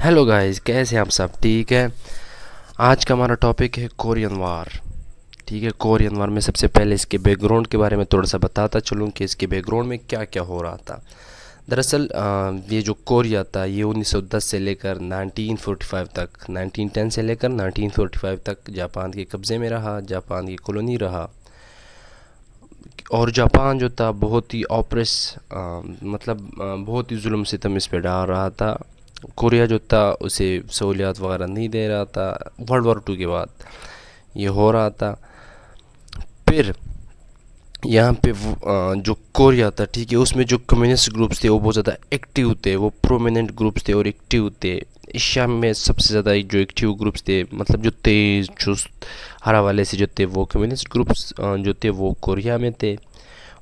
Hello guys, कैसे हैं आप सब? ठीक है। आज का हमारा टॉपिक है कोरियन वार। ठीक है, कोरियन वार में सबसे पहले इसके बैकग्राउंड के बारे में थोड़ा सा बताता चलूँ कि इसके बैकग्राउंड में क्या क्या हो रहा था। दरअसल ये जो कोरिया था ये 1910 से लेकर 1945 तक, 1910 से लेकर 1945 तक जापान के कब्ज़े में रहा, जापान की कॉलोनी रहा। और जापान जो था बहुत ही बहुत ही जुल्म सितम इस पे डाल रहा था। कोरिया जो था उसे सहूलियात वगैरह नहीं दे रहा था। वर्ल्ड वॉर 2 के बाद ये हो रहा था। फिर यहाँ पे जो कोरिया था, ठीक है, उसमें जो कम्युनिस्ट ग्रुप्स थे वो बहुत ज़्यादा एक्टिव थे, वो प्रोमिनेंट ग्रुप्स थे और एक्टिव थे। एशिया में सबसे ज़्यादा जो एक्टिव ग्रुप्स थे, मतलब जो तेज़ चुस्त हरा वाले से जो थे, वो कम्युनिस्ट ग्रुप्स जो थे वो कोरिया में थे।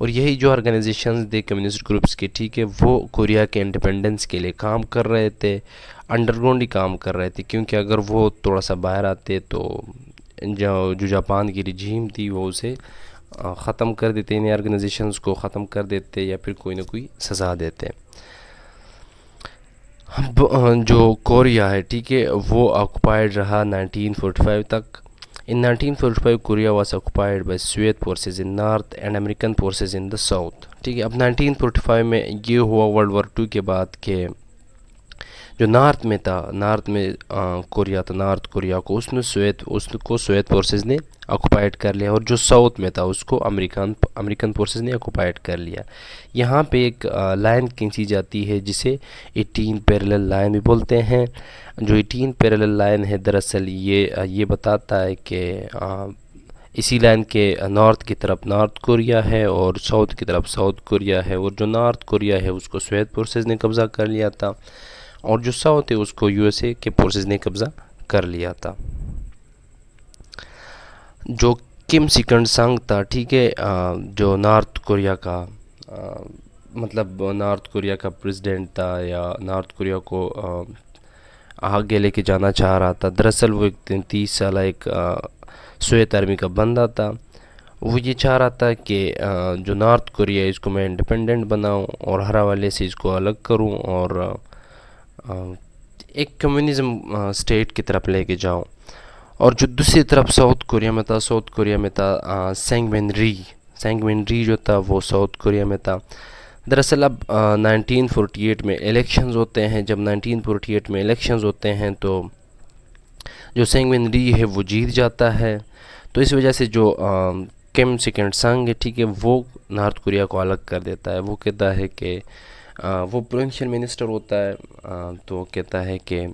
और यही जो ऑर्गेनाइजेशंस थे कम्युनिस्ट ग्रुप्स के, ठीक है, वो कोरिया के इंडिपेंडेंस के लिए काम कर रहे थे। अंडरग्राउंड ही काम कर रहे थे, क्योंकि अगर वो थोड़ा सा बाहर आते तो जो जापान की रिजीम थी वो उसे ख़त्म कर देते, इन ऑर्गेनाइजेशंस को ख़त्म कर देते या फिर कोई ना कोई सज़ा देते। जो कोरिया है, ठीक है, वो ऑक्युपाइड रहा 1945 तक। In 1945 Korea was occupied by Soviet forces in north and American forces in the south। ठीक है, अब 1945 में ये हुआ वर्ल्ड वॉर 2 के बाद के जो नॉर्थ में था, नॉर्थ में कोरिया था, नॉर्थ कोरिया को उसको सोवियत फोर्सेस ने ऑक्युपाइड कर लिया, और जो साउथ में था उसको अमेरिकन फोर्सेस ने ऑक्युपाइड कर लिया। यहाँ पे एक लाइन खींची जाती है जिसे 18 पैरेलल लाइन भी बोलते हैं। जो 18 पैरेलल लाइन है, दरअसल ये बताता है कि इसी लाइन के नॉर्थ की तरफ नॉर्थ कोरिया है और साउथ की तरफ साउथ कोरिया है, और जो नॉर्थ कोरिया है उसको सोवियत फोर्सेस ने कब्ज़ा कर लिया था, और जो साउथ है उसको यूएसए के फोर्सेस ने कब्ज़ा कर लिया था। जो किम सेकंड संग था, ठीक है, जो नॉर्थ कोरिया का नॉर्थ कोरिया का प्रेसिडेंट था, या नॉर्थ कोरिया को आगे लेके जाना चाह रहा था। दरअसल वो एक 30 साल एक सोवियत आर्मी का बंदा था। वो ये चाह रहा था कि जो नॉर्थ कोरिया है इसको मैं इंडिपेंडेंट बनाऊं और हरा वाले से इसको अलग करूं, और एक कम्युनिज्म स्टेट की तरफ लेके जाऊं। और जो दूसरी तरफ साउथ कोरिया में था, साउथ कोरिया में था सेंगमिन री जो था वो साउथ कोरिया में था। दरअसल अब 1948 में इलेक्शंस होते हैं। जब 1948 में इलेक्शंस होते हैं तो जो सेंगमिन री है वो जीत जाता है। तो इस वजह से जो किम सेकंड संग है, ठीक है, वो नॉर्थ कोरिया को अलग कर देता है। वो कहता है कि वो प्रोविंशियल मिनिस्टर होता है, तो कहता है कि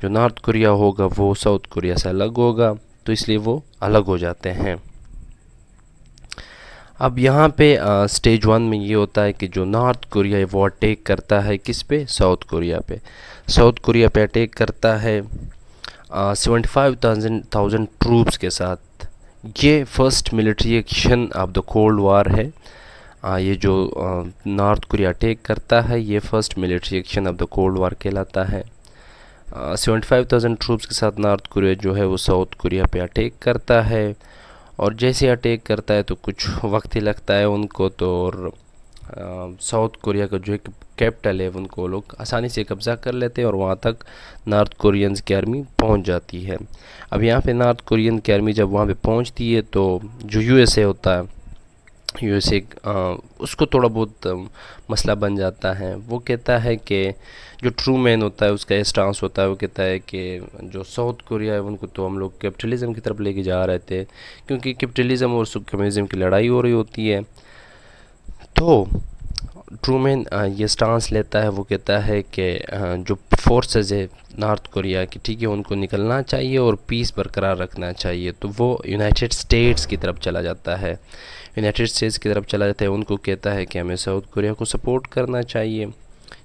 जो नॉर्थ कोरिया होगा वो साउथ कोरिया से अलग होगा, तो इसलिए वो अलग हो जाते हैं। अब यहाँ पे स्टेज 1 में ये होता है कि जो नॉर्थ कोरिया है वो अटैक करता है किस पे? साउथ कोरिया पे। साउथ कोरिया पे अटैक करता है 75,000 ट्रूप्स के साथ। ये first military action of the cold war है। ये जो नॉर्थ कोरिया अटैक करता है ये first military action of the cold war कहलाता है। 75,000 ट्रूप्स के साथ नॉर्थ कोरिया जो है वो साउथ कोरिया पे अटैक करता है, और जैसे अटैक करता है तो कुछ वक्त ही लगता है उनको, तो और साउथ कोरिया का जो एक कैपिटल है उनको लोग आसानी से कब्ज़ा कर लेते हैं, और वहाँ तक नॉर्थ कोरियंस की आर्मी पहुँच जाती है। अब यहाँ पे नॉर्थ कोरियन की आर्मी जब वहाँ पे पहुँचती है तो जो यूएसए होता है, यूएसए उसको थोड़ा बहुत मसला बन जाता है। वो कहता है कि जो ट्रू मैन होता है उसका स्टांस होता है, वो कहता है कि जो साउथ कोरिया है उनको तो हम लोग कैपिटलिज्म की तरफ लेके जा रहे थे, क्योंकि कैपिटलिज्म और कम्युनिज्म की लड़ाई हो रही होती है। तो ट्रूमैन ये स्टांस लेता है, वो कहता है कि जो फोर्सेस है नॉर्थ कोरिया की, ठीक है, उनको निकलना चाहिए और पीस बरकरार रखना चाहिए। तो वो यूनाइटेड स्टेट्स की तरफ चला जाता है, यूनाइटेड स्टेट्स की तरफ चला जाता है। उनको कहता है कि हमें साउथ कोरिया को सपोर्ट करना चाहिए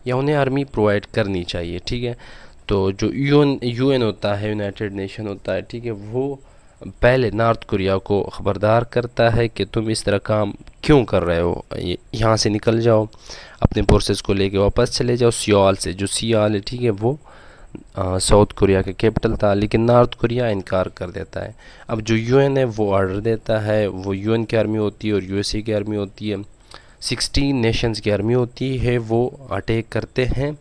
या उन्हें आर्मी प्रोवाइड करनी चाहिए, ठीक है। तो जो यूएन होता है, यूनाइटेड नेशन होता है, ठीक है, वो पहले नॉर्थ कोरिया को ख़बरदार करता है कि तुम इस तरह काम क्यों कर रहे हो, यहाँ से निकल जाओ, अपने फोर्सेस को लेके वापस चले जाओ सियोल से। जो सियोल है, ठीक है, वो साउथ कोरिया का कैपिटल था, लेकिन नॉर्थ कोरिया इनकार कर देता है। अब जो यूएन है वो ऑर्डर देता है, वो यूएन की आर्मी होती है और यूएसए की आर्मी होती है, 16 नेशंस की आर्मी होती है, वो अटैक करते हैं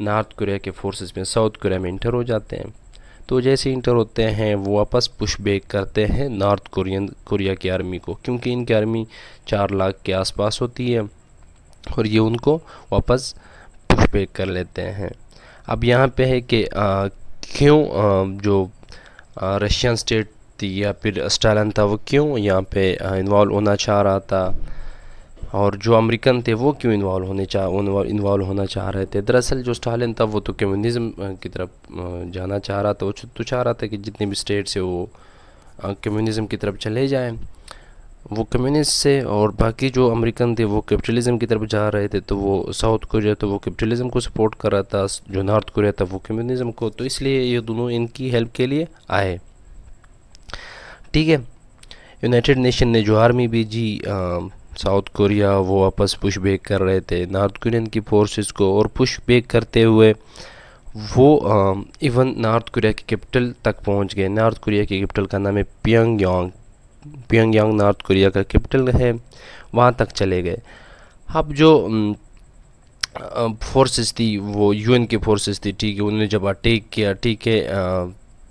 नॉर्थ कोरिया के फोर्सेस में साउथ कोरिया में इंटर हो जाते हैं। तो जैसे इंटर होते हैं वो वापस पुश बैक करते हैं नॉर्थ कोरिया की आर्मी को, क्योंकि इनकी आर्मी 4 लाख के आसपास होती है और ये उनको वापस पुश बैक कर लेते हैं। अब यहाँ पे है कि क्यों जो रशियन स्टेट थी या फिर स्टालिन था वो क्यों यहाँ पे इन्वॉल्व होना चाह रहा था, और जो अमेरिकन थे वो क्यों इन्वॉल्व होना चाह रहे थे। दरअसल जो स्टालिन था वो तो कम्युनिज़्म की तरफ जाना चाह रहा था। वो तो चाह रहा था कि जितने भी स्टेट्स है वो कम्युनिज़्म की तरफ चले जाएं, वो कम्युनिस्ट से, और बाकी जो अमेरिकन थे वो कैपिटलिज़म की तरफ जा रहे थे। तो वो साउथ कोरिया तो वो कैपिटलिज़म को सपोर्ट कर रहा था, जो नॉर्थ कोरिया था वो कम्युनिज़म को। तो इसलिए ये दोनों इनकी हेल्प के लिए आए। ठीक है, यूनाइटेड नेशन ने जो आर्मी भेजी साउथ कोरिया, वो वापस पुश बैक कर रहे थे नॉर्थ कोरियन की फोर्सेस को, और पुश बैक करते हुए वो इवन नॉर्थ कोरिया की कैपिटल तक पहुंच गए। नॉर्थ कोरिया की कैपिटल का नाम है प्योंगयांग नॉर्थ कोरिया का कैपिटल है, वहाँ तक चले गए। अब जो फोर्सेस थी वो यूएन की फोर्सेस थी। ठीक है, उन्होंने जब अटैक किया, ठीक है,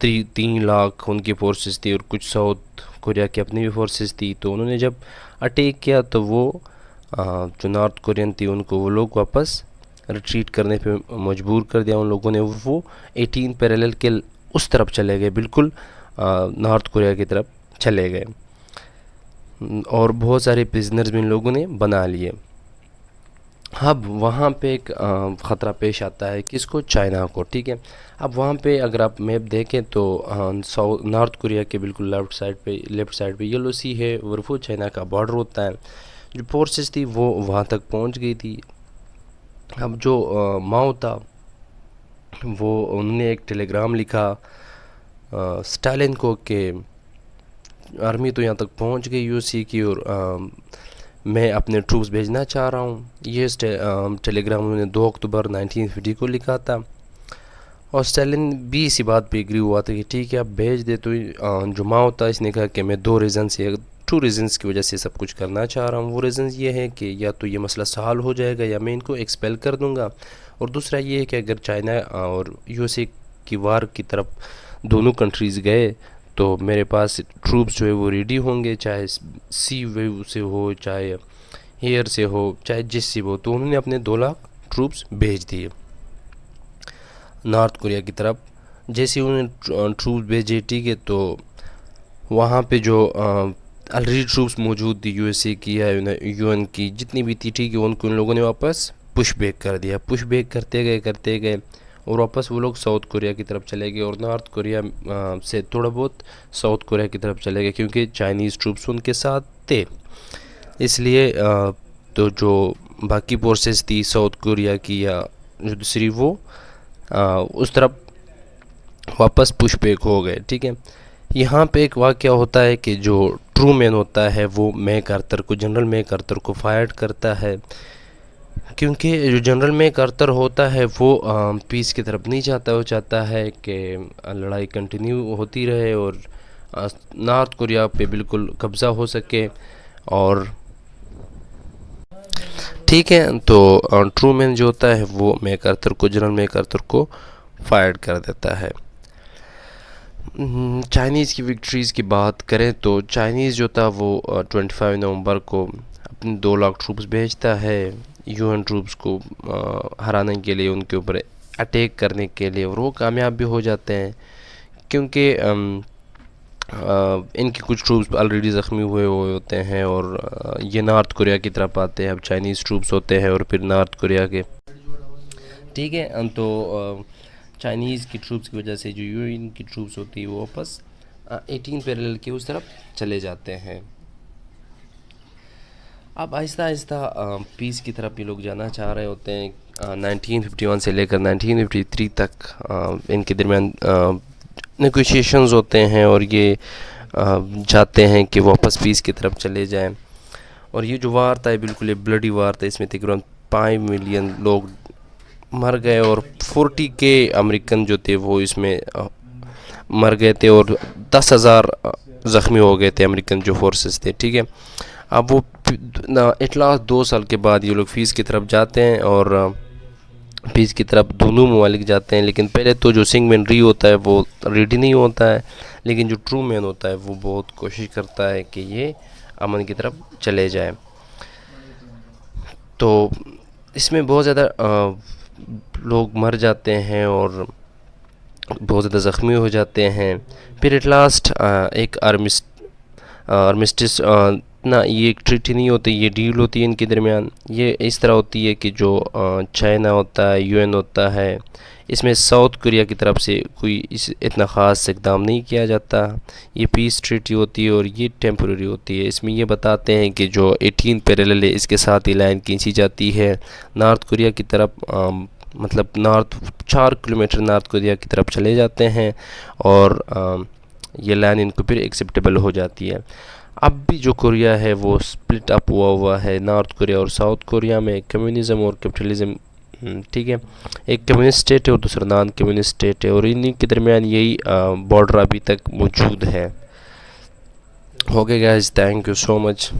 3 लाख उनकी फोर्सेस थी और कुछ साउथ कोरिया की अपनी भी फोर्सेस थी। तो उन्होंने जब अटैक किया तो वो जो नॉर्थ कोरियन थी उनको वो लोग वापस रिट्रीट करने पे मजबूर कर दिया उन लोगों ने। वो 18 पैरेलल के उस तरफ चले गए, बिल्कुल नॉर्थ कोरिया की तरफ चले गए, और बहुत सारे प्रिजनर्स भी इन लोगों ने बना लिए। अब वहाँ पे एक ख़तरा पेश आता है किसको, चाइना को। ठीक है, अब वहाँ पे अगर आप मैप देखें तो नॉर्थ कोरिया के बिल्कुल लेफ़्ट साइड पे येलो सी है और वो चाइना का बॉर्डर होता है। जो फोर्सेस थी वो वहाँ तक पहुँच गई थी। अब जो माओ था वो उन्होंने एक टेलीग्राम लिखा स्टालिन को कि आर्मी तो यहाँ तक पहुँच गई यूएसए की, और मैं अपने ट्रूप्स भेजना चाह रहा हूँ। ये टेलीग्राम उन्होंने 2 अक्टूबर 1950 को लिखा था, और स्टालिन भी इसी बात पे एग्री हुआ था कि ठीक है आप भेज दे। तो जो माओ था इसने कहा कि मैं 2 रीज़न्स की वजह से सब कुछ करना चाह रहा हूँ। वो रीज़न्स ये है कि या तो ये मसला सॉल्व हो जाएगा या मैं इनको एक्सपेल कर दूँगा, और दूसरा ये है कि अगर चाइना और यूएसए की वार की तरफ दोनों कंट्रीज़ गए तो मेरे पास ट्रूप्स जो है वो रेडी होंगे, चाहे सी वेव से हो, चाहे एयर से हो, चाहे जिससे हो। तो उन्होंने अपने 2 लाख ट्रूप्स भेज दिए नॉर्थ कोरिया की तरफ। जैसे उन्होंने ट्रूप्स भेजे, ठीक है, तो वहाँ पे जो ऑलरेडी ट्रूप्स मौजूद थी यूएसए की या यूएन की जितनी भी थी, ठीक है, उनको उन लोगों ने वापस पुश बैक कर दिया। पुश बैक करते गए और वापस वो लोग साउथ कोरिया की तरफ चले गए, और नॉर्थ कोरिया से थोड़ा बहुत साउथ कोरिया की तरफ चले गए, क्योंकि चाइनीज़ ट्रूप्स उनके साथ थे। इसलिए तो जो बाकी फोर्सेस थी साउथ कोरिया की या जो दूसरी वो उस तरफ वापस पुश बैक हो गए। ठीक है, यहाँ पे एक वाक़या होता है कि जो ट्रूमैन होता है वो जनरल मैकआर्थर को फायर करता है, क्योंकि जो जनरल मैकआर्थर होता है वो पीस की तरफ नहीं चाहता। वो चाहता है कि लड़ाई कंटिन्यू होती रहे और नॉर्थ कोरिया पे बिल्कुल कब्ज़ा हो सके। और ठीक है, तो ट्रूमैन जो होता है वो जनरल मैकआर्थर को फायर कर देता है। चाइनीज़ की विक्ट्रीज़ की बात करें तो चाइनीज़ जो था वो 25 नवंबर को अपने 2 लाख ट्रूप्स भेजता है यूएन ट्रूप्स को हराने के लिए, उनके ऊपर अटैक करने के लिए, और वो कामयाब भी हो जाते हैं, क्योंकि इनके कुछ ट्रूप्स ऑलरेडी ज़ख्मी हुए होते हैं और ये नॉर्थ कोरिया की तरफ आते हैं। अब चाइनीज़ ट्रूप्स होते हैं और फिर नॉर्थ कोरिया के, ठीक है, तो चाइनीज़ की ट्रूप्स की वजह से जो यूएन की ट्रूप्स होती है वो वापस 18 पैरेलल के उस तरफ चले जाते हैं। अब आहिस्ता आहिस्ता पीस की तरफ ये लोग जाना चाह रहे होते हैं। 1951 से लेकर 1953 तक इनके दरमियान नेगोशिएशंस होते हैं और ये चाहते हैं कि वापस पीस की तरफ चले जाएं। और ये जो वार था बिल्कुल एक ब्लडी वार था, इसमें तकरीबन 5 मिलियन लोग मर गए और 40 के अमेरिकन जो थे वो इसमें मर गए थे और 10,000 ज़ख्मी हो गए थे अमेरिकन जो फोर्सेस थे। ठीक है, अब वो एट लास्ट 2 साल के बाद ये लोग फीस की तरफ जाते हैं और पीस की तरफ दोनों ममालिक जाते हैं, लेकिन पहले तो जो सिंग मैन री होता है वो रेडी नहीं होता है, लेकिन जो ट्रू मैन होता है वो बहुत कोशिश करता है कि ये अमन की तरफ चले जाए। तो इसमें बहुत ज़्यादा लोग मर जाते हैं और बहुत ज़्यादा ज़ख्मी हो जाते हैं। फिर एट लास्ट एक आर्मिस्टिस ना, ये एक ट्रीटी नहीं होती, ये डील होती है इनके दरमियान। ये इस तरह होती है कि जो चाइना होता है, यूएन होता है, इसमें साउथ कोरिया की तरफ से कोई इतना ख़ास इकदाम नहीं किया जाता। ये पीस ट्रीटी होती है और ये टेम्प्रेरी होती है। इसमें ये बताते हैं कि जो 18 पैरेलल है इसके साथ ही लाइन खींची जाती है नॉर्थ कोरिया की तरफ, मतलब नॉर्थ 4 किलोमीटर नॉर्थ कोरिया की तरफ चले जाते हैं और ये लाइन इनको फिर एक्सेप्टेबल हो जाती है। अब भी जो कोरिया है वो स्प्लिट अप हुआ है नॉर्थ कोरिया और साउथ कोरिया में, कम्युनिज़म और कैपिटलिज़म, ठीक है। एक कम्युनिस्ट स्टेट है और दूसरा नॉन कम्युनिस्ट स्टेट है और इन्हीं के दरमियान यही बॉर्डर अभी तक मौजूद है। Okay guys, thank you so much.